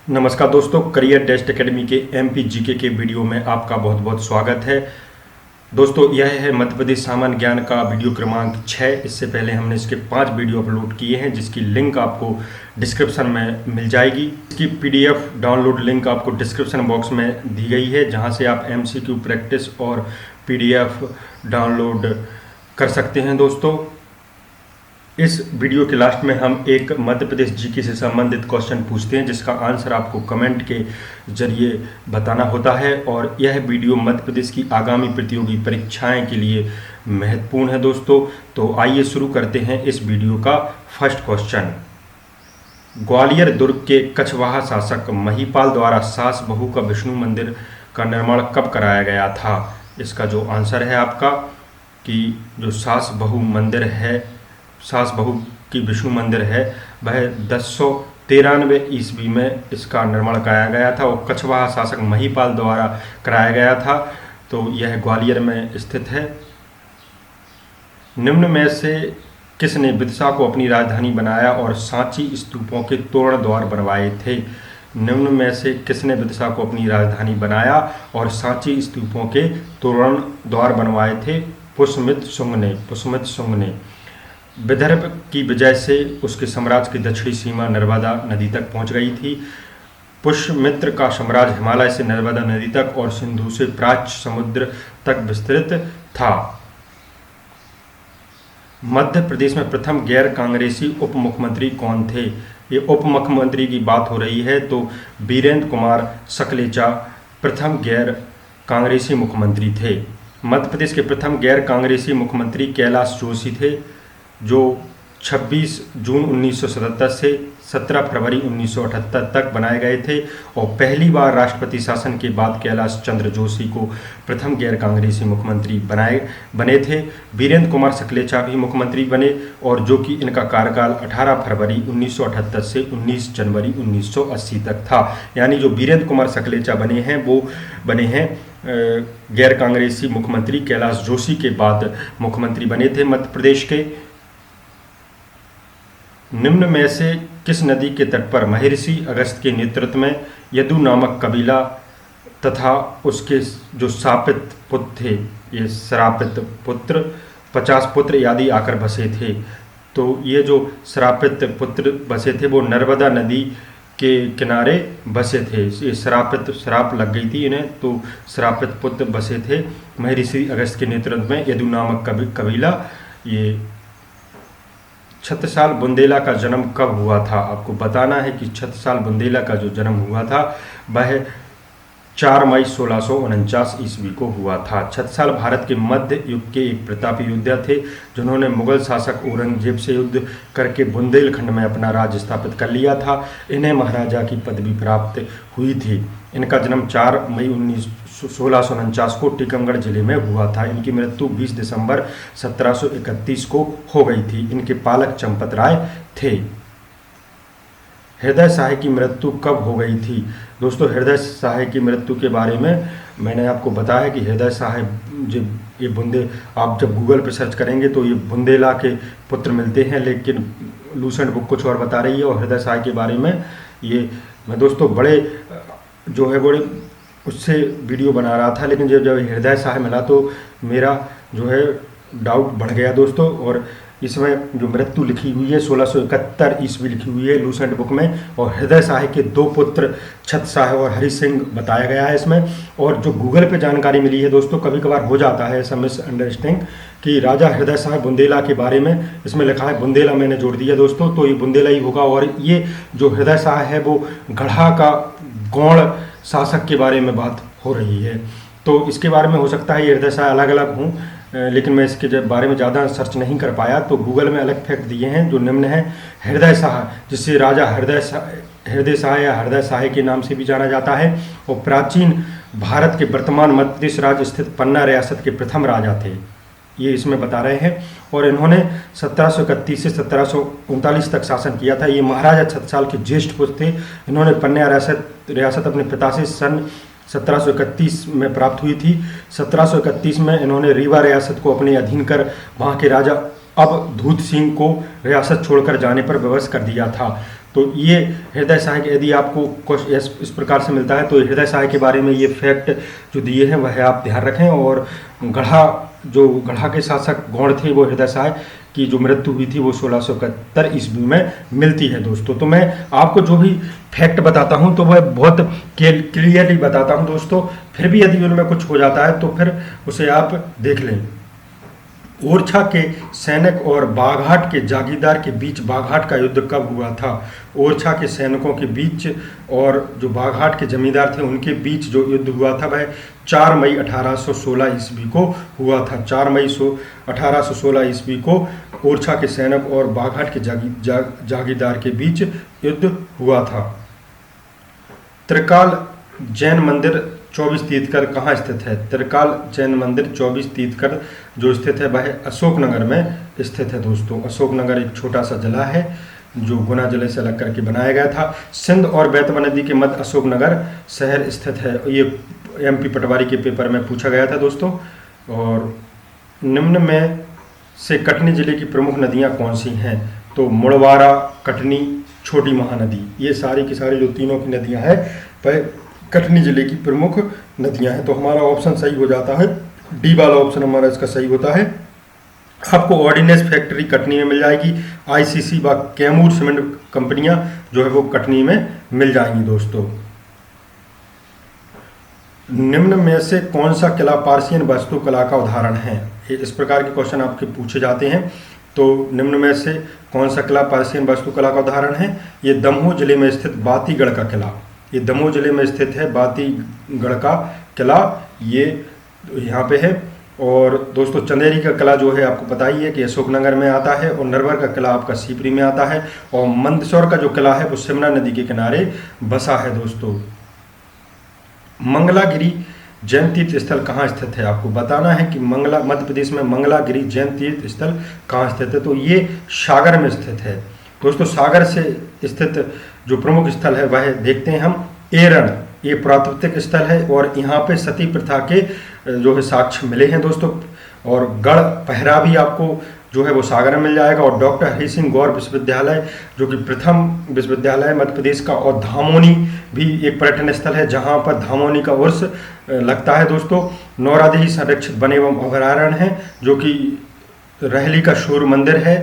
नमस्कार दोस्तों, career test academy के एमपी जीके के वीडियो में आपका बहुत बहुत स्वागत है। दोस्तों, यह है मध्य प्रदेश सामान्य ज्ञान का वीडियो क्रमांक 6। इससे पहले हमने इसके 5 वीडियो अपलोड किए हैं, जिसकी लिंक आपको डिस्क्रिप्शन में मिल जाएगी। इसकी पीडीएफ डाउनलोड लिंक आपको डिस्क्रिप्शन बॉक्स में दी गई है, जहां से आप एमसीक्यू प्रैक्टिस और पीडीएफ डाउनलोड कर सकते हैं। दोस्तों, इस वीडियो के लास्ट में हम एक मध्य प्रदेश जीके से संबंधित क्वेश्चन पूछते हैं, जिसका आंसर आपको कमेंट के जरिए बताना होता है। और यह वीडियो मध्य प्रदेश की आगामी प्रतियोगी परीक्षाएं के लिए महत्वपूर्ण है। दोस्तों, तो आइए शुरू करते हैं इस वीडियो का फर्स्ट क्वेश्चन। ग्वालियर दुर्ग के कछवाहा शासक महिपाल द्वारा सास बहू का विष्णु मंदिर का निर्माण कब कराया गया था? इसका जो आंसर है आपका कि जो सास बहू की विष्णु मंदिर है, वह 1093 ईस्वी में इसका निर्माण कराया गया था और कछवाहा शासक महिपाल द्वारा कराया गया था। तो यह ग्वालियर में स्थित है। निम्न में से किसने विदिशा को अपनी राजधानी बनाया और सांची स्तूपों के तोरण द्वार बनवाए थे? निम्न में से किसने विदिशा को अपनी राजधानी बनाया और सांची स्तूपों के तोरण द्वार बनवाए थे? पुष्यमित्र शुंग ने। विदर्भ की विजय से उसके साम्राज्य की दक्षिणी सीमा नर्मदा नदी तक पहुंच गई थी। पुष्यमित्र का साम्राज्य हिमालय से नर्मदा नदी तक और सिंधु से प्राच्य समुद्र तक विस्तृत था। मध्य प्रदेश में प्रथम गैर कांग्रेसी उप मुख्यमंत्री कौन थे? ये उप मुख्यमंत्री की बात हो रही है, तो वीरेंद्र कुमार सकलेचा प्रथम गैर कांग्रेसी मुख्यमंत्री थे। मध्य प्रदेश के प्रथम गैर कांग्रेसी मुख्यमंत्री कैलाश जोशी थे, जो 26 जून 1977 से 17 फरवरी 1978 तक बनाए गए थे। और पहली बार राष्ट्रपति शासन के बाद कैलाश चंद्र जोशी को प्रथम गैर कांग्रेसी मुख्यमंत्री बने थे। वीरेंद्र कुमार सकलेचा भी मुख्यमंत्री बने, और जो कि इनका कार्यकाल 18 फरवरी 1978 से 19 जनवरी 1980 तक था। यानी जो वीरेंद्र कुमार सकलेचा बने हैं, वो बने हैं गैर कांग्रेसी मुख्यमंत्री कैलाश जोशी के बाद मुख्यमंत्री बने थे मध्य प्रदेश के। निम्न में से किस नदी के तट पर महर्षि अगस्त के नेतृत्व में यदु नामक कबीला तथा उसके जो शापित पुत्र थे, ये श्रापित पुत्र 50 पुत्र आदि आकर बसे थे? तो ये जो श्रापित पुत्र बसे थे, वो नर्मदा नदी के किनारे बसे थे। ये श्राप लग गई थी इन्हें, तो श्रापित पुत्र बसे थे महर्षि अगस्त के नेतृत्व में यदु नामक कबीला। ये छत्रसाल बुंदेला का जन्म कब हुआ था? आपको बताना है कि छत्रसाल बुंदेला का जो जन्म हुआ था, वह 4 मई 1649 ईस्वी को हुआ था। छत्रसाल भारत के मध्य युग के एक प्रतापी योद्धा थे, जिन्होंने मुगल शासक औरंगजेब से युद्ध करके बुंदेलखंड में अपना राज्य स्थापित कर लिया था। इन्हें महाराजा की पदवी प्राप्त हुई थी। इनका जन्म 4 मई 1649 को टीकमगढ़ जिले में हुआ था। इनकी मृत्यु 20 दिसंबर 1731 को हो गई थी। इनके पालक चंपत राय थे। हृदय साहे की मृत्यु कब हो गई थी? दोस्तों, हृदय साहे की मृत्यु के बारे में मैंने आपको बताया कि हृदय साहे ये बुंदे, आप जब गूगल पर सर्च करेंगे तो ये बुंदेला के पुत्र मिलते हैं, लेकिन लूसेंट बुक कुछ और बता रही है। और हृदय साहे के बारे में ये मैं दोस्तों बड़े उससे वीडियो बना रहा था, लेकिन जब हृदय साहे मिला तो मेरा जो है डाउट बढ़ गया दोस्तों। और इसमें जो मृत्यु लिखी हुई है 1671 ईस्वी लिखी हुई है लूसेंट बुक में, और हृदय साहे के 2 पुत्र छत्र साहे और हरि सिंह बताया गया है इसमें। और जो गूगल पे जानकारी मिली है दोस्तों, कभी कभार हो जाता है ऐसा मिसअंडरस्टैंडिंग कि राजा हृदय साहे बुंदेला के बारे में इसमें लिखा है बुंदेला, मैंने जोड़ दिया दोस्तों, तो ये बुंदेला ही होगा। और ये जो हृदय साहे है वो गढ़ा का गौड़ शासक के बारे में बात हो रही है। तो इसके बारे में हो सकता है ये हृदय साहे अलग अलग हों, लेकिन मैं इसके बारे में ज़्यादा सर्च नहीं कर पाया। तो गूगल में अलग फैक्ट दिए हैं, जो निम्न है। हृदय शाह, जिसे राजा हृदय शाह या हृदय शाह के नाम से भी जाना जाता है, और प्राचीन भारत के वर्तमान मध्य प्रदेश राज्य स्थित पन्ना रियासत के प्रथम राजा थे, ये इसमें बता रहे हैं। और इन्होंने 1731 से 1739 तक शासन किया था। ये महाराजा छत्रसाल के ज्येष्ठ पुत्र थे। इन्होंने पन्ना रियासत अपने पिता से सन 1731 में प्राप्त हुई थी। 1731 में इन्होंने रीवा रियासत को अपने अधीन कर वहाँ के राजा अब धूत सिंह को रियासत छोड़कर जाने पर विवश कर दिया था। तो ये हृदय सहाय यदि आपको इस प्रकार से मिलता है तो हृदय सहाय के बारे में ये फैक्ट जो दिए हैं वह आप ध्यान रखें। और गढ़ा के शासक गौड़ थे वो हृदय सहाय की जो मृत्यु हुई थी वो 1671 ईस्वी में मिलती है दोस्तों। तो मैं आपको जो भी फैक्ट बताता हूं तो वह बहुत क्लियरली बताता हूं दोस्तों, फिर भी यदि उनमें कुछ हो जाता है तो फिर उसे आप देख लें। ओरछा के सैनिक और बाघाट के जागीरदार के बीच बाघाट का युद्ध कब हुआ था? ओरछा के सैनिकों के बीच और जो बाघाट के जमींदार थे उनके बीच जो युद्ध हुआ था वह 4 मई 1816 ईस्वी को हुआ था। 4 मई 1816 ईस्वी को ओरछा के सैनिक और बाघाट के जागीरदार के बीच युद्ध हुआ था। त्रिकाल जैन मंदिर 24 तीर्थकर कहाँ स्थित है? त्रिकाल जैन मंदिर 24 तीर्थकर जो स्थित है वह अशोकनगर में स्थित है दोस्तों। अशोकनगर एक छोटा सा जिला है जो गुना जिले से अलग करके बनाया गया था। सिंध और बेतवा नदी के मध्य अशोकनगर शहर स्थित है। ये MP पटवारी के पेपर में पूछा गया था दोस्तों। और निम्न में से कटनी जिले की प्रमुख नदियाँ कौन सी हैं? तो मुड़वारा, कटनी, छोटी महानदी, ये सारी की सारी जो तीनों की नदियाँ हैं वह कटनी जिले की प्रमुख नदियां हैं। तो हमारा ऑप्शन सही हो जाता है, डी वाला ऑप्शन हमारा इसका सही होता है। आपको ऑर्डिनेंस फैक्ट्री कटनी में मिल जाएगी। ICC व कैमूर सीमेंट कंपनियां जो है वो कटनी में मिल जाएंगी दोस्तों। निम्न में से कौन सा किला पार्सियन वास्तुकला का उदाहरण है? इस प्रकार के क्वेश्चन आपके पूछे जाते हैं। तो निम्न में से कौन सा किला पार्सियन वास्तुकला का उदाहरण है? ये दमोह जिले में स्थित बातीगढ़ का किला, ये दमोह जिले में स्थित है बातीगढ़ का किला, ये यहाँ पे है। और दोस्तों चंदेरी का किला जो है आपको पता ही है कि अशोकनगर में आता है। और नरवर का किला आपका सीपरी में आता है। और मंदसौर का जो किला है वो सिमना नदी के किनारे बसा है दोस्तों। मंगलागिरी जैन तीर्थ स्थल कहाँ स्थित है? आपको बताना है कि मध्य प्रदेश में मंगलागिरी जैन तीर्थ स्थल कहाँ स्थित है? तो ये सागर में स्थित है दोस्तों। सागर से स्थित जो प्रमुख स्थल है वह देखते हैं हम। एरण, ये पुरातात्विक स्थल है और यहाँ पे सती प्रथा के जो है साक्ष्य मिले हैं दोस्तों। और गढ़ पहरा भी आपको जो है वो सागर में मिल जाएगा। और डॉक्टर हरि सिंह गौर विश्वविद्यालय जो कि प्रथम विश्वविद्यालय है मध्य प्रदेश का। और धामोनी भी एक पर्यटन स्थल है जहाँ पर धामोनी का उर्स लगता है दोस्तों। नौरादेही संरक्षित वन एवं अभयारण्य है जो कि रहली का सूर्य मंदिर है।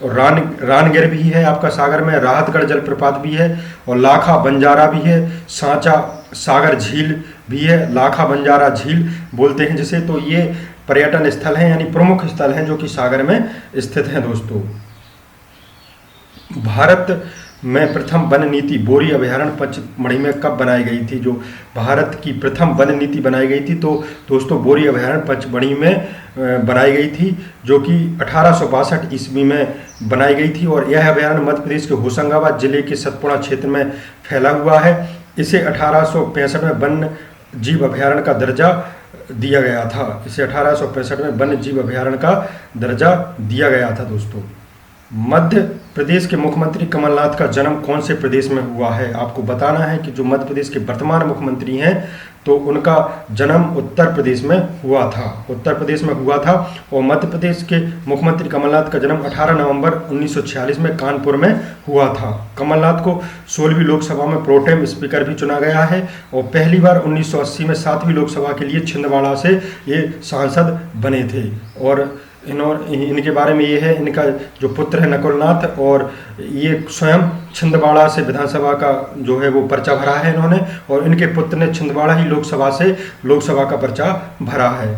और रानगिर भी है आपका सागर में। राहतगढ़ जलप्रपात भी है और लाखा बंजारा भी है। सांचा सागर झील भी है, लाखा बंजारा झील बोलते हैं जिसे। तो ये पर्यटन स्थल हैं यानी प्रमुख स्थल हैं जो कि सागर में स्थित हैं दोस्तों। भारत में प्रथम वन नीति बोरी अभयारण्य पचमढ़ी में कब बनाई गई थी? जो भारत की प्रथम वन नीति बनाई गई थी तो दोस्तों बोरी अभयारण्य पचमढ़ी में बनाई गई थी जो कि 1862 ईस्वी में बनाई गई थी। और यह अभयारण्य मध्य प्रदेश के होशंगाबाद जिले के सतपुड़ा क्षेत्र में फैला हुआ है। इसे 1865 में वन्य जीव अभयारण्य का दर्जा दिया गया था। इसे 1865 में वन्य जीव अभयारण्य का दर्जा दिया गया था दोस्तों। मध्य प्रदेश के मुख्यमंत्री कमलनाथ का जन्म कौन से प्रदेश में हुआ है? आपको बताना है कि जो मध्य प्रदेश के वर्तमान मुख्यमंत्री हैं तो उनका जन्म उत्तर प्रदेश में हुआ था। उत्तर प्रदेश में हुआ था। और मध्य प्रदेश के मुख्यमंत्री कमलनाथ का जन्म 18 नवंबर 1946 में कानपुर में हुआ था। कमलनाथ को 16वीं लोकसभा में प्रोटेम स्पीकर भी चुना गया है। और पहली बार 1980 में 7वीं लोकसभा के लिए छिंदवाड़ा से ये सांसद बने थे। और इनके बारे में ये है, इनका जो पुत्र है नकुलनाथ, और ये स्वयं छिंदवाड़ा से विधानसभा का जो है वो पर्चा भरा है इन्होंने। और इनके पुत्र ने छिंदवाड़ा ही लोकसभा से लोकसभा का पर्चा भरा है।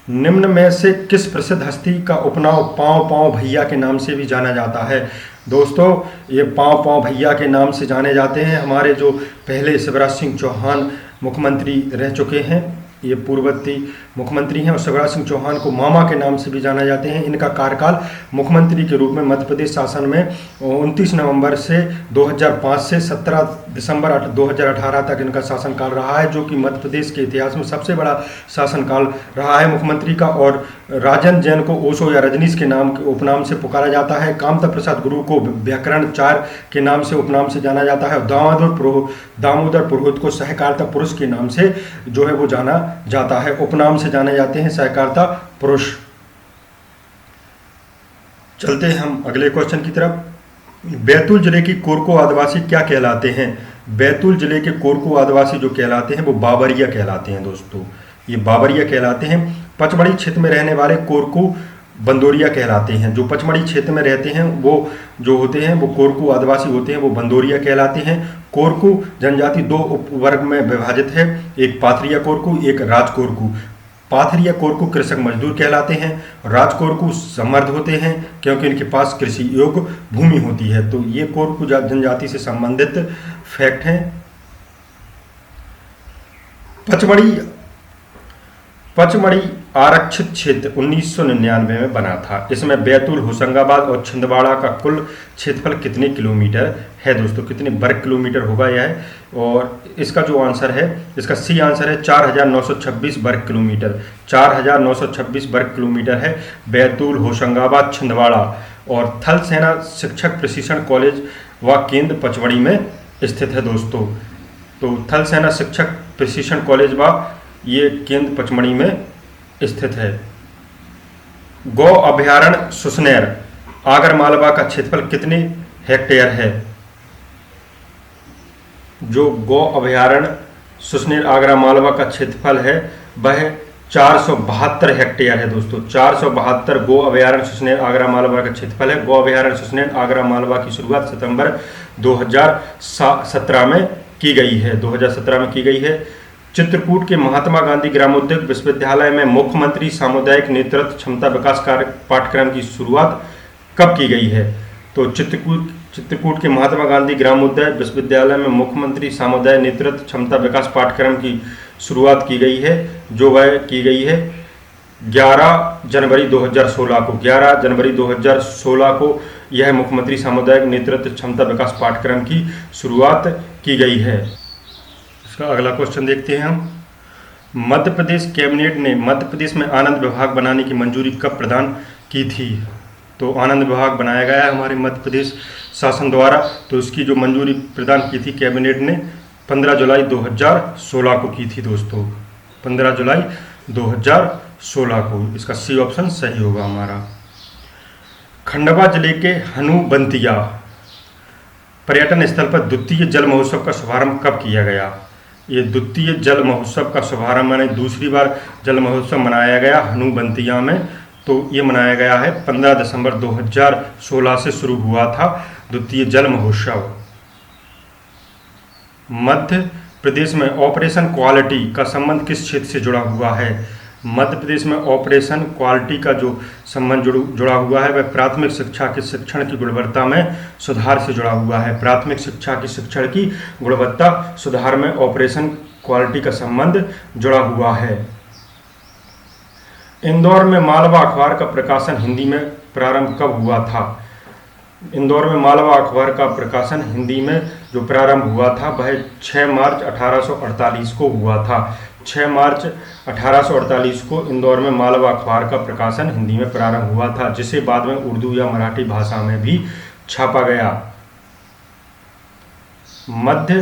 निम्न में से किस प्रसिद्ध हस्ती का उपनाम पाँव पाँव भैया के नाम से भी जाना जाता है? दोस्तों ये पाँव पाँव भैया के नाम से जाने जाते हैं हमारे जो पहले शिवराज सिंह चौहान मुख्यमंत्री रह चुके हैं। ये पूर्ववर्ती मुख्यमंत्री हैं और शिवराज सिंह चौहान को मामा के नाम से भी जाना जाते हैं। इनका कार्यकाल मुख्यमंत्री के रूप में मध्य प्रदेश शासन में 29 नवंबर से 2005 से 17 दिसंबर 2018 तक इनका शासनकाल रहा है, जो कि मध्य प्रदेश के इतिहास में सबसे बड़ा शासनकाल रहा है मुख्यमंत्री का। और राजन जैन को ओशो या रजनीश के नाम के उपनाम से पुकारा जाता है। कामता प्रसाद गुरु को व्याकरण 4 के नाम से उपनाम से जाना जाता है। दामोदर पुरोहित को सहकारिता पुरुष के नाम से जो है वो जाना जाता है, उपनाम से जाने जाते हैं सहकारिता पुरुष। चलते हैं हम अगले क्वेश्चन की तरफ। बैतूल जिले की कोरको आदिवासी क्या कहलाते हैं? बैतूल जिले के कोरको आदिवासी जो कहलाते हैं वो बाबरिया कहलाते हैं दोस्तों, ये बाबरिया कहलाते हैं। पचमढ़ी क्षेत्र में रहने वाले कोरको बंदोरिया कहलाते हैं। जो पचमढ़ी क्षेत्र में रहते हैं वो जो होते हैं वो कोरको आदिवासी होते हैं, वो बंदोरिया कहलाते हैं। कोरको जनजाति दो उपवर्ग में विभाजित है, एक पाथरिया कोरको, एक राज कोरको। पाथरिया कोरकू कृषक मजदूर कहलाते हैं, राज कोरकू समर्थ होते हैं क्योंकि इनके पास कृषि योग्य भूमि होती है। तो ये कोरकू जनजाति से संबंधित फैक्ट हैं। पचमढ़ी आरक्षित क्षेत्र 1999 में बना था। इसमें बैतूल, होशंगाबाद और छिंदवाड़ा का कुल क्षेत्रफल कितने किलोमीटर है दोस्तों, कितने वर्ग किलोमीटर होगा यह? और इसका जो आंसर है, इसका सी आंसर है 4926 वर्ग किलोमीटर। 4926 वर्ग किलोमीटर है बैतूल, होशंगाबाद, छिंदवाड़ा और थल सेना शिक्षक प्रशिक्षण कॉलेज व केंद्र पचमढ़ी में स्थित है दोस्तों। तो थल सेना शिक्षक प्रशिक्षण कॉलेज व ये केंद्र पचमढ़ी में स्थित है। गौ अभयारण्य सुसनेर आगरमालवा का क्षेत्रफल कितने हेक्टेयर है? जो गौ अभयारण्य सुसनेर आगरमालवा का क्षेत्रफल है वह 472 हेक्टेयर है दोस्तों। 472 गो अभयारण्य सुसनेर आगरमालवा का क्षेत्रफल है। गो अभयारण्य सुसनेर आगरमालवा की शुरुआत सितंबर 2017 में की गई है। 2017 में की गई है। चित्रकूट के महात्मा गांधी ग्रामोद्योग विश्वविद्यालय में मुख्यमंत्री सामुदायिक नेतृत्व क्षमता विकास पाठ्यक्रम की शुरुआत कब की गई है? तो चित्रकूट के महात्मा गांधी ग्रामोद्योग विश्वविद्यालय में मुख्यमंत्री सामुदायिक नेतृत्व क्षमता विकास पाठ्यक्रम की शुरुआत की गई है, जो वह की गई है 11 जनवरी 2016 को। 11 जनवरी 2016 को यह मुख्यमंत्री सामुदायिक नेतृत्व क्षमता विकास पाठ्यक्रम की शुरुआत की गई है। इसका अगला क्वेश्चन देखते हैं हम। मध्य प्रदेश कैबिनेट ने मध्य प्रदेश में आनंद विभाग बनाने की मंजूरी कब प्रदान की थी? तो आनंद विभाग बनाया गया है हमारे मध्य प्रदेश शासन द्वारा। तो इसकी जो मंजूरी प्रदान की थी कैबिनेट ने 15 जुलाई 2016 को की थी दोस्तों। 15 जुलाई 2016 को। इसका सी ऑप्शन सही होगा हमारा। खंडवा जिले के हनुबंतिया पर्यटन स्थल पर द्वितीय जल महोत्सव का शुभारंभ कब किया गया? ये द्वितीय जल महोत्सव का शुभारंभ माने दूसरी बार जल महोत्सव मनाया गया हनुबंतिया में। तो ये मनाया गया है 15 दिसंबर 2016 से शुरू हुआ था द्वितीय जल महोत्सव। मध्य प्रदेश में ऑपरेशन क्वालिटी का संबंध किस क्षेत्र से जुड़ा हुआ है? मध्य प्रदेश में ऑपरेशन क्वालिटी का जो संबंध जुड़ा हुआ है वह प्राथमिक शिक्षा के शिक्षण की गुणवत्ता में सुधार से जुड़ा हुआ है। प्राथमिक शिक्षा की शिक्षण की गुणवत्ता सुधार में ऑपरेशन क्वालिटी का संबंध जुड़ा हुआ है। इंदौर में मालवा अखबार का प्रकाशन हिंदी में प्रारंभ कब हुआ था? इंदौर में मालवा अखबार का प्रकाशन हिंदी में जो प्रारंभ हुआ था वह 6 मार्च 1848 को हुआ था। 6 मार्च 1848 को इंदौर में मालवा अखबार का प्रकाशन हिंदी में प्रारंभ हुआ था, जिसे बाद में उर्दू या मराठी भाषा में भी छापा गया। मध्य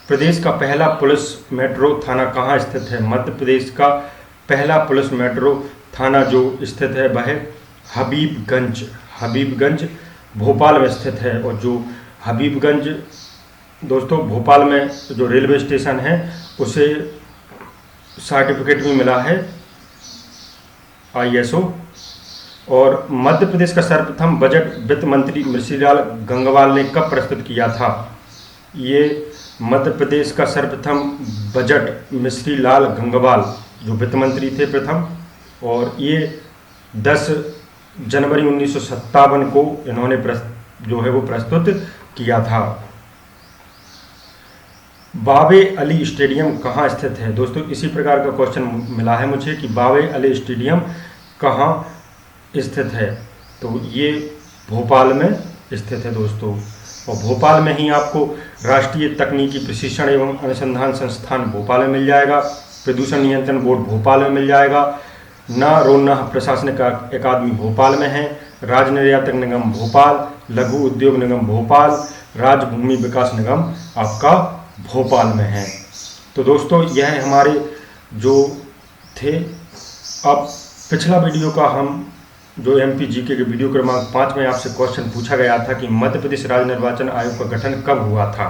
प्रदेश का पहला पुलिस मेट्रो थाना कहाँ स्थित है? मध्य प्रदेश का पहला पुलिस मेट्रो थाना जो स्थित है वह हबीबगंज भोपाल में स्थित है। और जो हबीबगंज दोस्तों भोपाल में जो रेलवे स्टेशन है उसे सर्टिफिकेट भी मिला है ISO। और मध्य प्रदेश का सर्वप्रथम बजट वित्त मंत्री मिश्रीलाल गंगवाल ने कब प्रस्तुत किया था? ये मध्य प्रदेश का सर्वप्रथम बजट मिश्रीलाल गंगवाल जो वित्त मंत्री थे प्रथम, और ये 10 जनवरी 1957 को इन्होंने जो है वो प्रस्तुत किया था। बाबे अली स्टेडियम कहाँ स्थित है? दोस्तों इसी प्रकार का क्वेश्चन मिला है मुझे कि बाबे अली स्टेडियम कहाँ स्थित है? तो ये भोपाल में स्थित है दोस्तों। और भोपाल में ही आपको राष्ट्रीय तकनीकी प्रशिक्षण एवं अनुसंधान संस्थान भोपाल में मिल जाएगा, प्रदूषण नियंत्रण बोर्ड भोपाल में मिल जाएगा, रोन्ना प्रशासनिक अकादमी भोपाल में है, राज्य निर्यातक निगम भोपाल, लघु उद्योग निगम भोपाल, राज्य भूमि विकास निगम आपका भोपाल में है। तो दोस्तों यह हमारे जो थे। अब पिछला वीडियो का हम जो एमपी जीके के वीडियो क्रमांक 5 में आपसे क्वेश्चन पूछा गया था कि मध्य प्रदेश राज्य निर्वाचन आयोग का गठन कब हुआ था,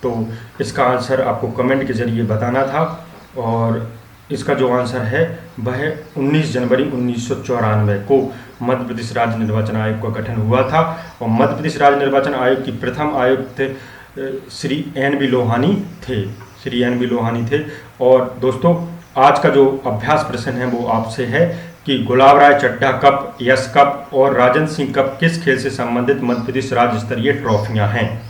तो इसका आंसर आपको कमेंट के जरिए बताना था। और इसका जो आंसर है वह 19 जनवरी 1994 को मध्य प्रदेश राज्य निर्वाचन आयोग का गठन हुआ था। और मध्य प्रदेश राज्य निर्वाचन आयोग की प्रथम आयुक्त श्री एन.बी. लोहानी थे। और दोस्तों, आज का जो अभ्यास प्रश्न है वो आपसे है कि गुलाब राय चड्ढा कप, यश कप और राजन सिंह कप किस खेल से संबंधित मध्य प्रदेश राज्य स्तरीय ट्रॉफियां हैं।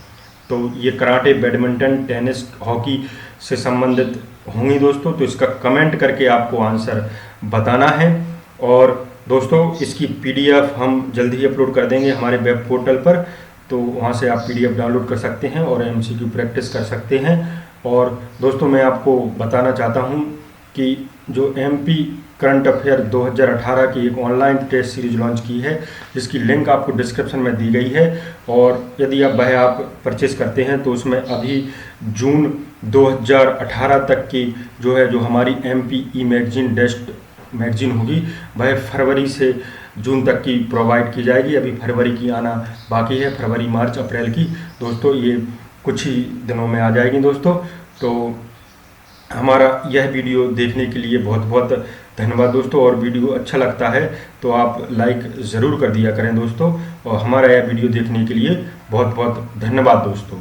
तो ये कराटे, बैडमिंटन, टेनिस, हॉकी से संबंधित होंगी दोस्तों। तो इसका कमेंट करके आपको आंसर बताना है। और दोस्तों, इसकी पीडीएफ हम जल्दी ही अपलोड कर देंगे हमारे वेब पोर्टल पर, तो वहाँ से आप पीडीएफ डाउनलोड कर सकते हैं और एमसीक्यू प्रैक्टिस कर सकते हैं। और दोस्तों, मैं आपको बताना चाहता हूँ कि जो एमपी करंट अफेयर 2018 की एक ऑनलाइन टेस्ट सीरीज लॉन्च की है, जिसकी लिंक आपको डिस्क्रिप्शन में दी गई है। और यदि आप परचेस करते हैं तो उसमें अभी जून 2018 तक की जो हमारी एमपी ई मैगजीन डेस्ट मैगजीन होगी, वह फरवरी से जून तक की प्रोवाइड की जाएगी। अभी फरवरी की आना बाकी है, फरवरी, मार्च, अप्रैल की। दोस्तों, ये कुछ ही दिनों में आ जाएगी दोस्तों। तो हमारा यह वीडियो देखने के लिए बहुत बहुत धन्यवाद दोस्तों। और वीडियो अच्छा लगता है तो आप लाइक ज़रूर कर दिया करें दोस्तों। और हमारा यह वीडियो देखने के लिए बहुत बहुत धन्यवाद दोस्तों।